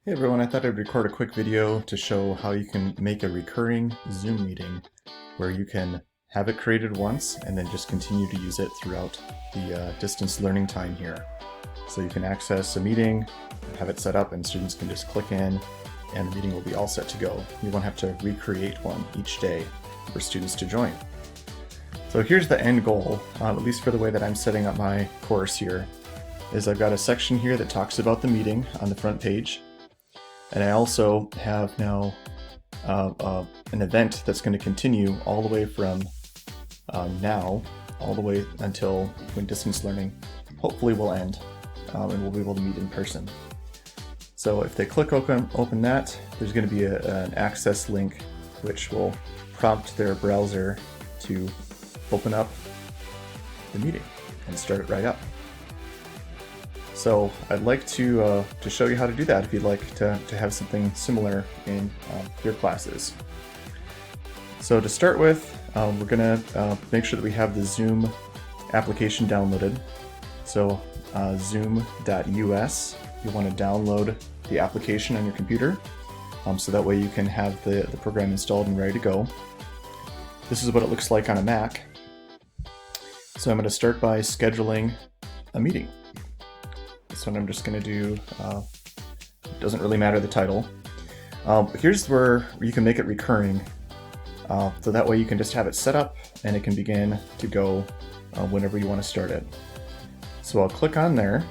Hey everyone, I thought I'd record a quick video to show how you can make a recurring Zoom meeting where you can have it created once and then just continue to use it throughout the distance learning time here. So you can access a meeting, have it set up, and students can just click in and the meeting will be all set to go. You won't have to recreate one each day for students to join. So here's the end goal, at least for the way that I'm setting up my course here, is I've got a section here that talks about the meeting on the front page. And I also have now an event that's going to continue all the way from now, all the way until when distance learning hopefully will end, and we'll be able to meet in person. So if they click open that, there's going to be an access link which will prompt their browser to open up the meeting and start it right up. So I'd like to show you how to do that if you'd like to have something similar in your classes. So to start with, we're going to make sure that we have the Zoom application downloaded. So zoom.us, you want to download the application on your computer, so that way you can have the program installed and ready to go. This is what it looks like on a Mac. So I'm going to start by scheduling a meeting. This one I'm just going to do, doesn't really matter the title. Here's where you can make it recurring, so that way you can just have it set up and it can begin to go whenever you want to start it. So I'll click on there,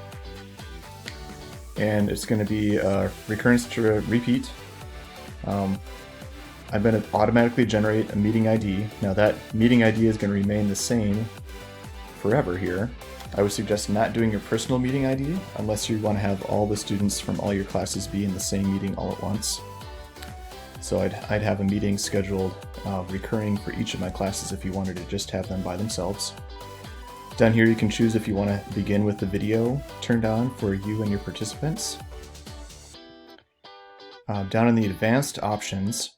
and it's going to be recurrence to repeat. I'm going to automatically generate a meeting ID. Now that meeting ID is going to remain the same forever here. I would suggest not doing your personal meeting ID unless you want to have all the students from all your classes be in the same meeting all at once. So I'd have a meeting scheduled recurring for each of my classes if you wanted to just have them by themselves. Down here you can choose if you want to begin with the video turned on for you and your participants. Down in the advanced options,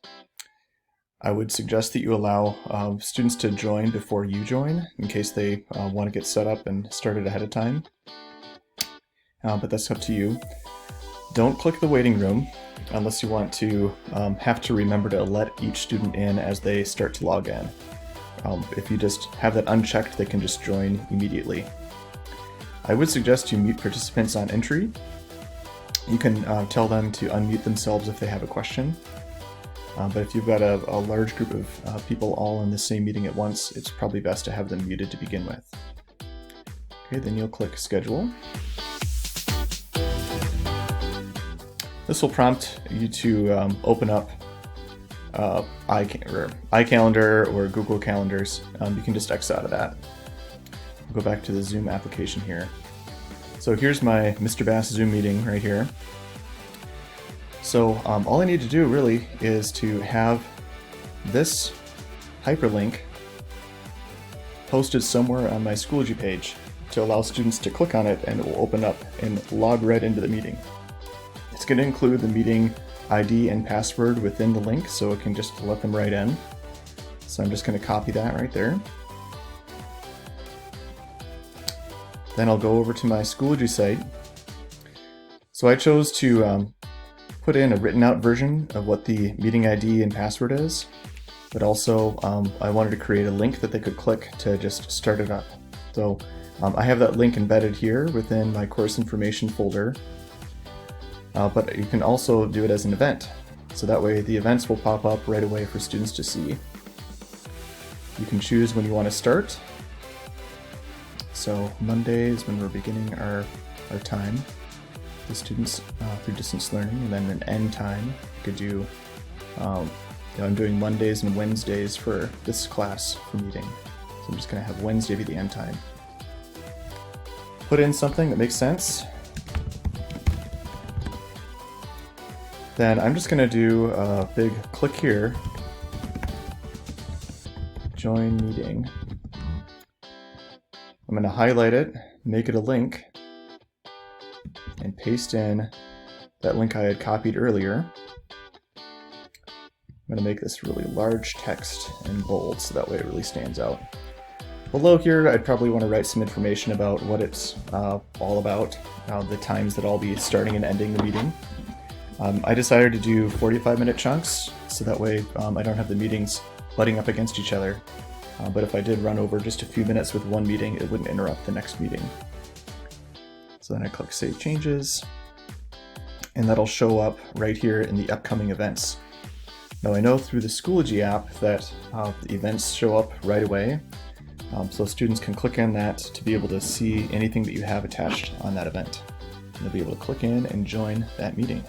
I would suggest that you allow students to join before you join in case they want to get set up and started ahead of time. But that's up to you. Don't click the waiting room unless you want to have to remember to let each student in as they start to log in. If you just have that unchecked, they can just join immediately. I would suggest you mute participants on entry. You can tell them to unmute themselves if they have a question. But if you've got a large group of people all in the same meeting at once, it's probably best to have them muted to begin with. Okay, then you'll click Schedule. This will prompt you to open up iCalendar or Google Calendars. You can just X out of that. Go back to the Zoom application here. So here's my Mr. Bass Zoom meeting right here. So all I need to do really is to have this hyperlink posted somewhere on my Schoology page to allow students to click on it, and it will open up and log right into the meeting. It's going to include the meeting ID and password within the link, so it can just let them right in. So I'm just going to copy that right there. Then I'll go over to my Schoology site. So I chose to put in a written out version of what the meeting ID and password is, but also I wanted to create a link that they could click to just start it up. So I have that link embedded here within my course information folder, but you can also do it as an event. So that way the events will pop up right away for students to see. You can choose when you want to start. So Monday is when we're beginning our time. The students through distance learning, and then an end time. You could do, I'm doing Mondays and Wednesdays for this class for meeting. So I'm just going to have Wednesday be the end time. Put in something that makes sense. Then I'm just going to do a big click here. Join meeting. I'm going to highlight it, make it a link, and paste in that link I had copied earlier. I'm going to make this really large text and bold so that way it really stands out. Below here, I'd probably want to write some information about what it's all about, the times that I'll be starting and ending the meeting. I decided to do 45-minute chunks, so that way I don't have the meetings butting up against each other. But if I did run over just a few minutes with one meeting, it wouldn't interrupt the next meeting. So then I click Save Changes, and that'll show up right here in the upcoming events. Now I know through the Schoology app that the events show up right away, so students can click on that to be able to see anything that you have attached on that event. And they'll be able to click in and join that meeting.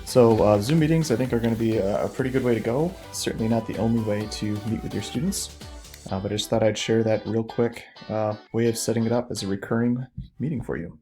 So Zoom meetings I think are going to be a pretty good way to go. Certainly not the only way to meet with your students, but I just thought I'd share that real quick way of setting it up as a recurring meeting for you.